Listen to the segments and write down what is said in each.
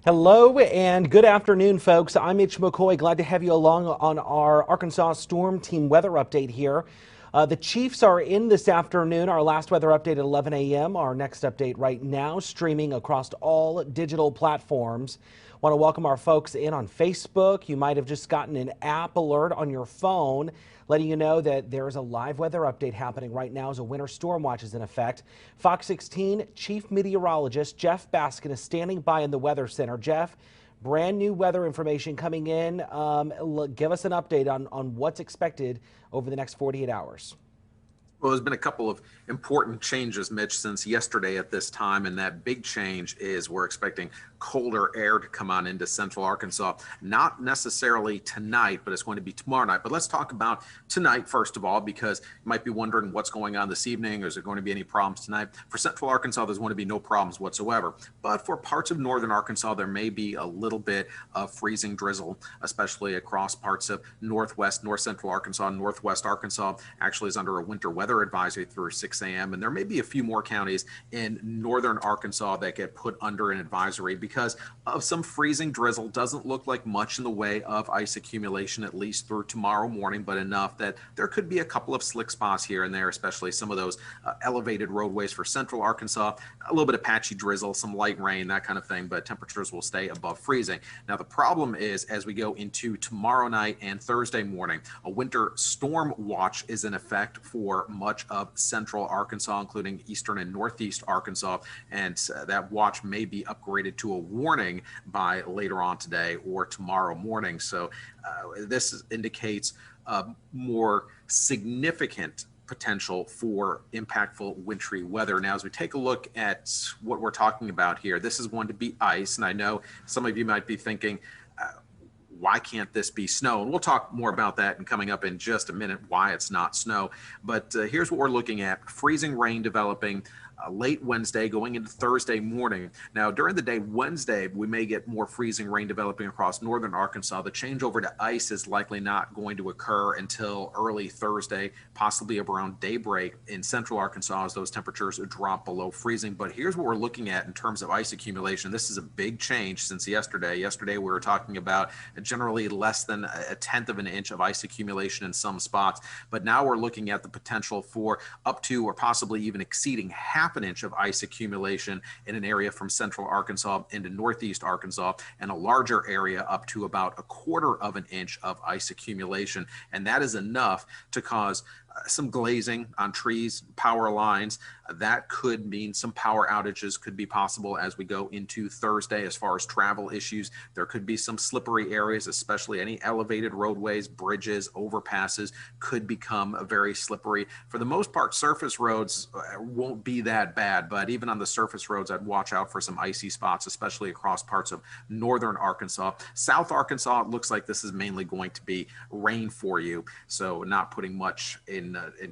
Hello and good afternoon, folks. I'm Mitch McCoy. Glad to have you along on our Arkansas Storm Team weather update here. The Chiefs are in this afternoon. Our last weather update at 11 a.m. Our next update right now, streaming across all digital platforms. Want to welcome our folks in on Facebook. You might have just gotten an app alert on your phone letting you know that there is a live weather update happening right now as a winter storm watch is in effect. Fox 16 Chief Meteorologist Jeff Baskin is standing by in the Weather Center. Jeff, brand new weather information coming in. Give us an update on what's expected over the next 48 hours. Well, there's been a couple of important changes, Mitch, since yesterday at this time, and that big change is we're expecting colder air to come on into central Arkansas. Not necessarily tonight, but it's going to be tomorrow night. But let's talk about tonight, first of all, because you might be wondering what's going on this evening. Is there going to be any problems tonight? For central Arkansas, there's going to be no problems whatsoever. But for parts of northern Arkansas, there may be a little bit of freezing drizzle, especially across parts of northwest, north central Arkansas, northwest Arkansas. Actually is under a winter weather advisory through 6 a.m. And there may be a few more counties in northern Arkansas that get put under an advisory because of some freezing drizzle. Doesn't look like much in the way of ice accumulation, at least through tomorrow morning, but enough that there could be a couple of slick spots here and there, especially some of those elevated roadways for central Arkansas. A little bit of patchy drizzle, some light rain, that kind of thing, but temperatures will stay above freezing. Now, the problem is as we go into tomorrow night and Thursday morning, a winter storm watch is in effect for much of central Arkansas, including eastern and northeast Arkansas, and that watch may be upgraded to a warning by later on today or tomorrow morning. So this indicates more significant potential for impactful wintry weather. Now, as we take a look at what we're talking about here, this is going to be ice, and I know some of you might be thinking, why can't this be snow? And we'll talk more about that and coming up in just a minute, why it's not snow. But here's what we're looking at. Freezing rain developing late Wednesday going into Thursday morning. Now, during the day Wednesday, we may get more freezing rain developing across northern Arkansas. The change over to ice is likely not going to occur until early Thursday, possibly around daybreak in central Arkansas as those temperatures drop below freezing. But here's what we're looking at in terms of ice accumulation. This is a big change since yesterday. Yesterday, we were talking about generally less than a tenth of an inch of ice accumulation in some spots. But now we're looking at the potential for up to or possibly even exceeding half an inch of ice accumulation in an area from central Arkansas into northeast Arkansas, and a larger area up to about a quarter of an inch of ice accumulation. And that is enough to cause some glazing on trees, power lines. That could mean some power outages could be possible as we go into Thursday. As far as travel issues, there could be some slippery areas, especially any elevated roadways, bridges, overpasses could become very slippery. For the most part, surface roads won't be that bad, but even on the surface roads, I'd watch out for some icy spots, especially across parts of northern Arkansas. South Arkansas, it looks like this is mainly going to be rain for you, so not putting much in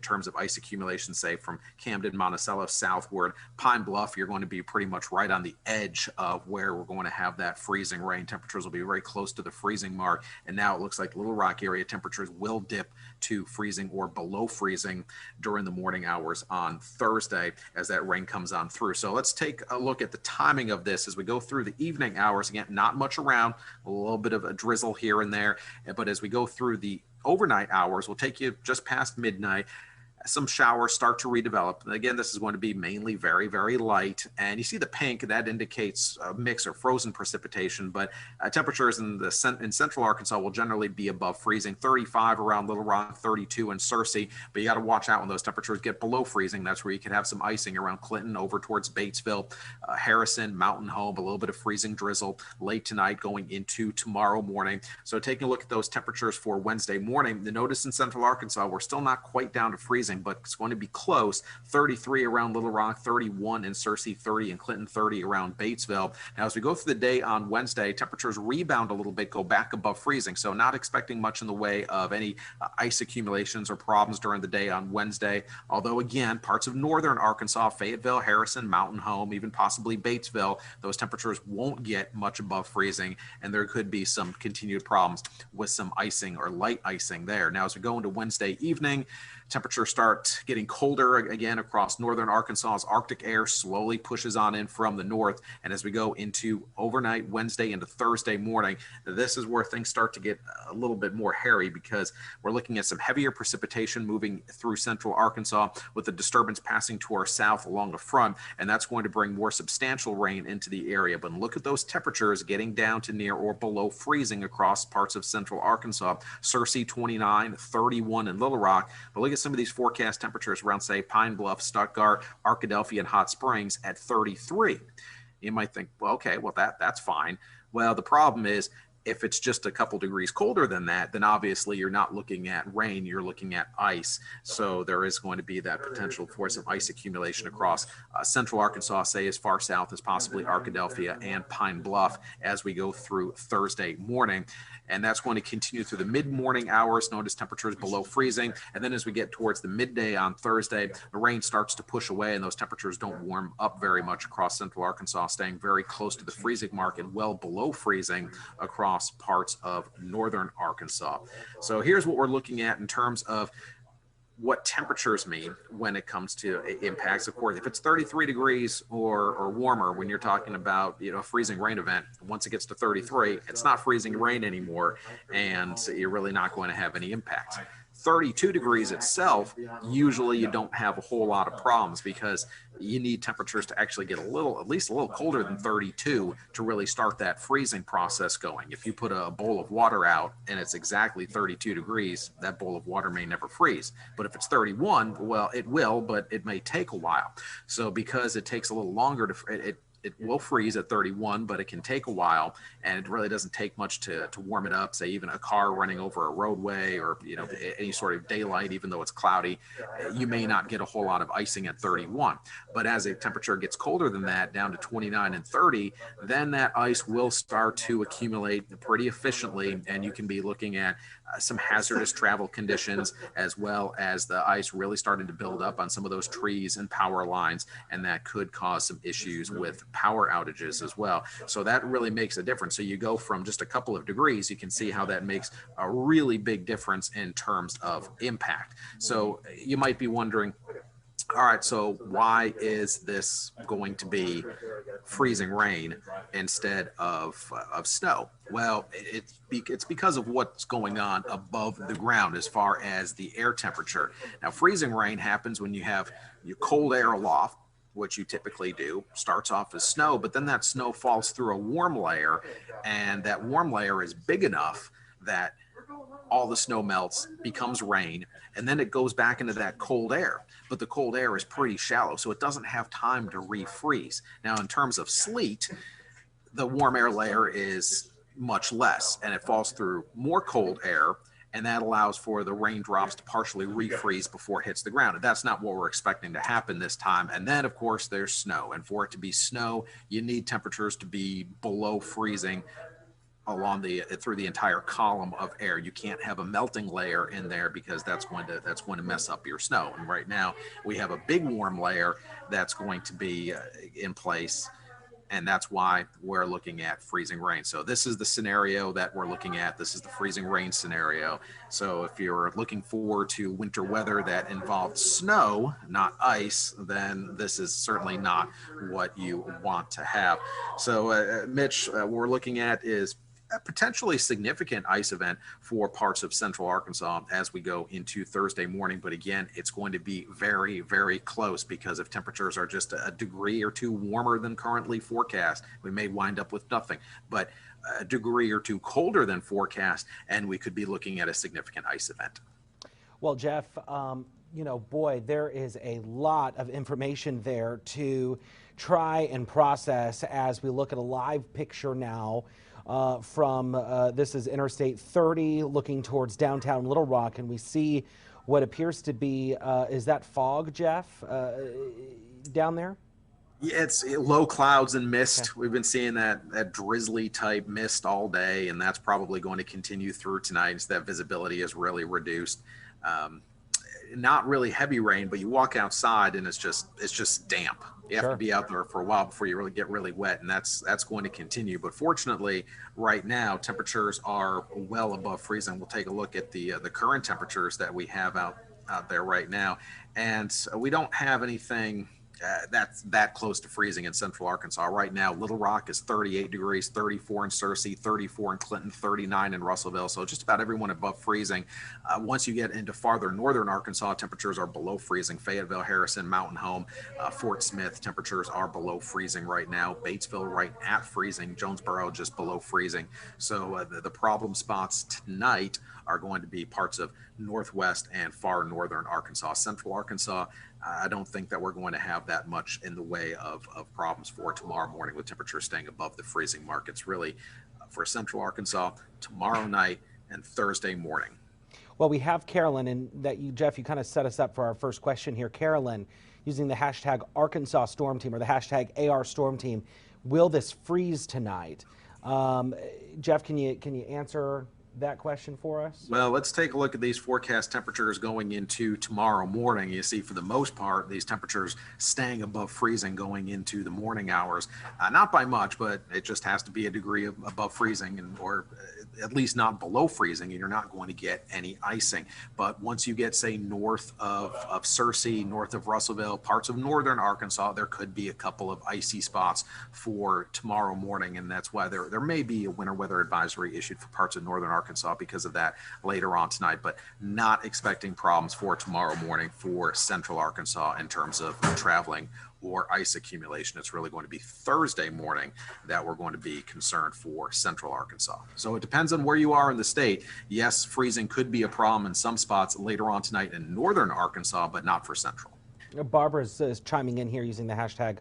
terms of ice accumulation, say from Camden, Monticello southward. Pine Bluff, you're going to be pretty much right on the edge of where we're going to have that freezing rain. Temperatures will be very close to the freezing mark. And now it looks like Little Rock area temperatures will dip to freezing or below freezing during the morning hours on Thursday as that rain comes on through. So let's take a look at the timing of this as we go through the evening hours. Again, not much around, a little bit of a drizzle here and there. But as we go through the overnight hours, will take you just past midnight. Some showers start to redevelop. And again, this is going to be mainly very, very light. And you see the pink, that indicates a mix or frozen precipitation. But temperatures in central Arkansas will generally be above freezing. 35 around Little Rock, 32 in Searcy. But you got to watch out when those temperatures get below freezing. That's where you can have some icing around Clinton, over towards Batesville, Harrison, Mountain Home, a little bit of freezing drizzle late tonight going into tomorrow morning. So taking a look at those temperatures for Wednesday morning, the notice in central Arkansas, we're still not quite down to freezing, but it's going to be close. 33 around Little Rock, 31 in Searcy, 30 in Clinton, 30 around Batesville. Now, as we go through the day on Wednesday, temperatures rebound a little bit, go back above freezing. So not expecting much in the way of any ice accumulations or problems during the day on Wednesday. Although, again, parts of northern Arkansas, Fayetteville, Harrison, Mountain Home, even possibly Batesville, those temperatures won't get much above freezing, and there could be some continued problems with some icing or light icing there. Now, as we go into Wednesday evening, temperatures start getting colder again across northern Arkansas as Arctic air slowly pushes on in from the north. And as we go into overnight Wednesday into Thursday morning, this is where things start to get a little bit more hairy, because we're looking at some heavier precipitation moving through central Arkansas with the disturbance passing to our south along the front. And that's going to bring more substantial rain into the area. But look at those temperatures getting down to near or below freezing across parts of central Arkansas. Searcy 29, 31 in Little Rock. But look at some of these forecast temperatures around, say, Pine Bluff, Stuttgart, Arkadelphia, and Hot Springs at 33. You might think, well, okay, well, that's fine. Well, the problem is, if it's just a couple degrees colder than that, then obviously you're not looking at rain, you're looking at ice. So there is going to be that potential for some ice accumulation across central Arkansas, say as far south as possibly Arkadelphia and Pine Bluff as we go through Thursday morning. And that's going to continue through the mid-morning hours. Notice temperatures below freezing. And then as we get towards the midday on Thursday, the rain starts to push away and those temperatures don't warm up very much across central Arkansas, staying very close to the freezing mark and well below freezing across parts of northern Arkansas. So here's what we're looking at in terms of what temperatures mean when it comes to impacts. Of course, if it's 33 degrees or warmer, when you're talking about, a freezing rain event, once it gets to 33, it's not freezing rain anymore, and you're really not going to have any impact. 32 degrees itself, usually you don't have a whole lot of problems, because you need temperatures to actually get at least a little colder than 32 to really start that freezing process going. If you put a bowl of water out and it's exactly 32 degrees, that bowl of water may never freeze. But if it's 31, well, it will, but it may take a while. So because it takes a little longer it will freeze at 31, but it can take a while, and it really doesn't take much to warm it up. Say even a car running over a roadway, or any sort of daylight, even though it's cloudy, you may not get a whole lot of icing at 31. But as a temperature gets colder than that, down to 29 and 30, then that ice will start to accumulate pretty efficiently, and you can be looking at some hazardous travel conditions, as well as the ice really starting to build up on some of those trees and power lines, and that could cause some issues with power outages as well. So that really makes a difference. So you go from just a couple of degrees, you can see how that makes a really big difference in terms of impact. So you might be wondering, all right, so why is this going to be freezing rain instead of snow? Well, it's because of what's going on above the ground as far as the air temperature. Now, freezing rain happens when you have your cold air aloft, which you typically do, starts off as snow, but then that snow falls through a warm layer, and that warm layer is big enough that all the snow melts, becomes rain, and then it goes back into that cold air. But the cold air is pretty shallow, so it doesn't have time to refreeze. Now, in terms of sleet, the warm air layer is much less, and it falls through more cold air, and that allows for the raindrops to partially refreeze before it hits the ground. And that's not what we're expecting to happen this time. And then, of course, there's snow. And for it to be snow, you need temperatures to be below freezing through the entire column of air. You can't have a melting layer in there, because that's going to mess up your snow. And right now we have a big warm layer that's going to be in place, and that's why we're looking at freezing rain. So this is the scenario that we're looking at. This is the freezing rain scenario. So if you're looking forward to winter weather that involves snow, not ice, then this is certainly not what you want to have. So Mitch, what we're looking at is a potentially significant ice event for parts of central Arkansas as we go into Thursday morning. But again, it's going to be very, very close, because if temperatures are just a degree or two warmer than currently forecast, we may wind up with nothing. But a degree or two colder than forecast, and we could be looking at a significant ice event. Well, Jeff, boy, there is a lot of information there to try and process as we look at a live picture now from this is Interstate 30 looking towards downtown Little Rock, and we see what appears to be, is that fog, Jeff, down there? Yeah, it's low clouds and mist. Okay. We've been seeing that drizzly type mist all day, and that's probably going to continue through tonight. So that visibility is really reduced. Not really heavy rain, but you walk outside and it's just damp. You have to be out there for a while before you really get really wet, and that's going to continue. But fortunately, right now temperatures are well above freezing. We'll take a look at the current temperatures that we have out out there right now. And we don't have anything that's that close to freezing in central Arkansas. Right now, Little Rock is 38 degrees, 34 in Searcy, 34 in Clinton, 39 in Russellville. So just about everyone above freezing. Once you get into farther northern Arkansas, temperatures are below freezing. Fayetteville, Harrison, Mountain Home, Fort Smith, temperatures are below freezing right now. Batesville right at freezing. Jonesboro just below freezing. So the problem spots tonight are going to be parts of northwest and far northern Arkansas. Central Arkansas, I don't think that we're going to have that much in the way of problems for tomorrow morning with temperatures staying above the freezing mark. It's really for central Arkansas tomorrow night and Thursday morning. Well, we have Carolyn, and that you, Jeff, you kind of set us up for our first question here. Carolyn, using the hashtag Arkansas Storm Team or the hashtag AR Storm Team, will this freeze tonight? Jeff, can you answer that question for us? Well, let's take a look at these forecast temperatures going into tomorrow morning. You see, for the most part, these temperatures staying above freezing going into the morning hours. Not by much, but it just has to be a degree above freezing, or at least not below freezing, and you're not going to get any icing. But once you get, say, north of Searcy, north of Russellville, parts of northern Arkansas, there could be a couple of icy spots for tomorrow morning, and that's why there may be a winter weather advisory issued for parts of northern Arkansas because of that later on tonight, but not expecting problems for tomorrow morning for central Arkansas in terms of traveling or ice accumulation. It's really going to be Thursday morning that we're going to be concerned for central Arkansas. So it depends on where you are in the state. Yes, freezing could be a problem in some spots later on tonight in northern Arkansas, but not for central. Barbara is chiming in here using the hashtag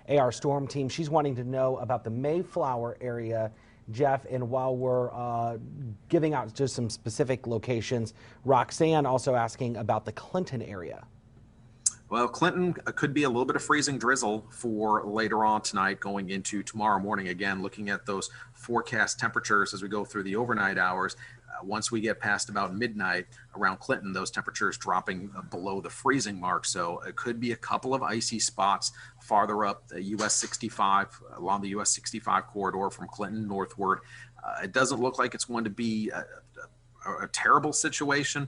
AR Storm Team. She's wanting to know about the Mayflower area, Jeff, and while we're giving out just some specific locations, Roxanne also asking about the Clinton area. Well, Clinton could be a little bit of freezing drizzle for later on tonight going into tomorrow morning. Again, looking at those forecast temperatures as we go through the overnight hours. Once we get past about midnight around Clinton, those temperatures dropping below the freezing mark. So it could be a couple of icy spots farther up the US 65, along the US 65 corridor from Clinton northward. It doesn't look like it's going to be a terrible situation.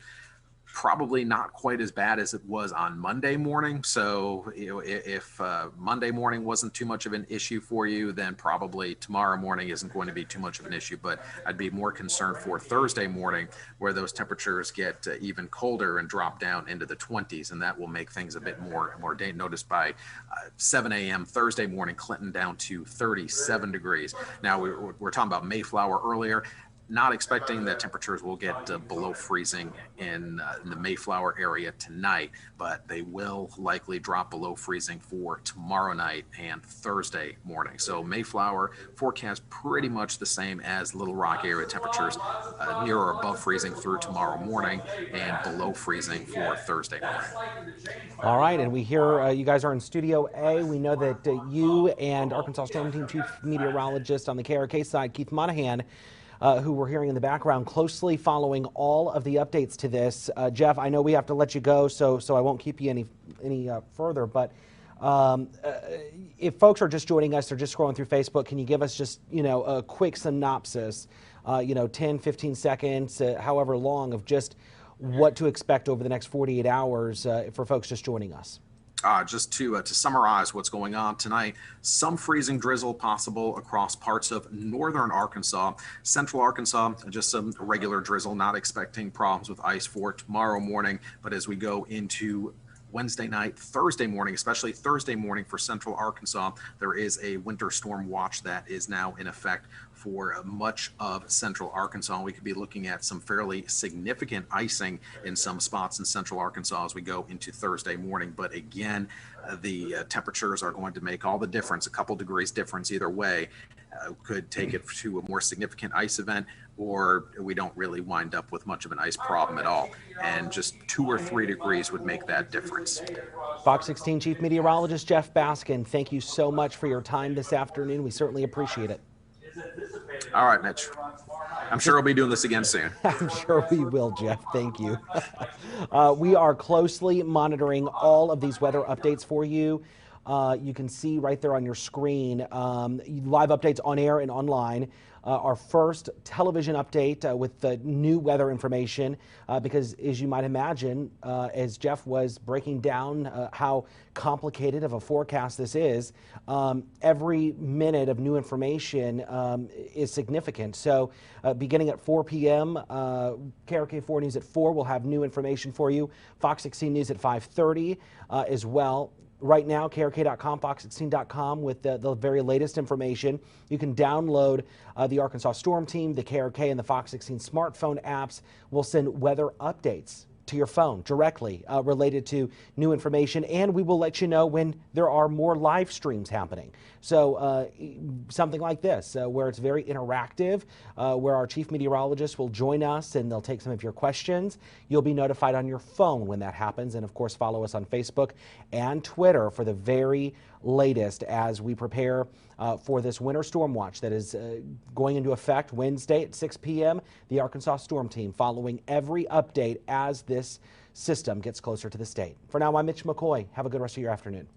Probably not quite as bad as it was on Monday morning. So if Monday morning wasn't too much of an issue for you, then probably tomorrow morning isn't going to be too much of an issue. But I'd be more concerned for Thursday morning, where those temperatures get even colder and drop down into the 20s, and that will make things a bit more noticed by 7 a.m. Thursday morning. Clinton down to 37 degrees. Now we're talking about Mayflower earlier. Not expecting that temperatures will get below freezing in the Mayflower area tonight, but they will likely drop below freezing for tomorrow night and Thursday morning. So Mayflower forecast pretty much the same as Little Rock area temperatures, near or above freezing through tomorrow morning and below freezing for Thursday morning. All right, and we hear you guys are in Studio A. We know that you and Arkansas Storm Team Chief Meteorologist on the KRK side, Keith Monahan, who we're hearing in the background, closely following all of the updates to this. Jeff, I know we have to let you go, so I won't keep you any further, but if folks are just joining us or just scrolling through Facebook, can you give us just, a quick synopsis, 10, 15 seconds, however long, of just what to expect over the next 48 hours for folks just joining us? Just to summarize what's going on tonight, some freezing drizzle possible across parts of northern Arkansas. Central Arkansas, just some regular drizzle, not expecting problems with ice for tomorrow morning. But as we go into Wednesday night, Thursday morning, especially Thursday morning for central Arkansas, there is a winter storm watch that is now in effect for much of central Arkansas. We could be looking at some fairly significant icing in some spots in central Arkansas as we go into Thursday morning. But again, the temperatures are going to make all the difference, a couple degrees difference either way. Could take it to a more significant ice event, or we don't really wind up with much of an ice problem at all. And just 2 or 3 degrees would make that difference. Fox 16 Chief Meteorologist Jeff Baskin, thank you so much for your time this afternoon. We certainly appreciate it. All right, Mitch. I'm sure we'll be doing this again soon. I'm sure we will, Jeff. Thank you. We are closely monitoring all of these weather updates for you. You can see right there on your screen live updates on air and online. Our first television update with the new weather information because, as you might imagine, as Jeff was breaking down how complicated of a forecast this is, every minute of new information is significant. So beginning at 4 p.m., KRK4 News at 4 will have new information for you. Fox 16 News at 5:30 as well. Right now, KRK.com, Fox16.com with the very latest information. You can download the Arkansas Storm Team, the KRK, and the Fox 16 smartphone apps. Will send weather updates to your phone directly related to new information, and we will let you know when there are more live streams happening. So something like this, where it's very interactive, where our chief meteorologist will join us and they'll take some of your questions. You'll be notified on your phone when that happens, and of course follow us on Facebook and Twitter for the very latest as we prepare for this winter storm watch that is going into effect Wednesday at 6 p.m. The Arkansas Storm Team following every update as this system gets closer to the state. For now, I'm Mitch McCoy. Have a good rest of your afternoon.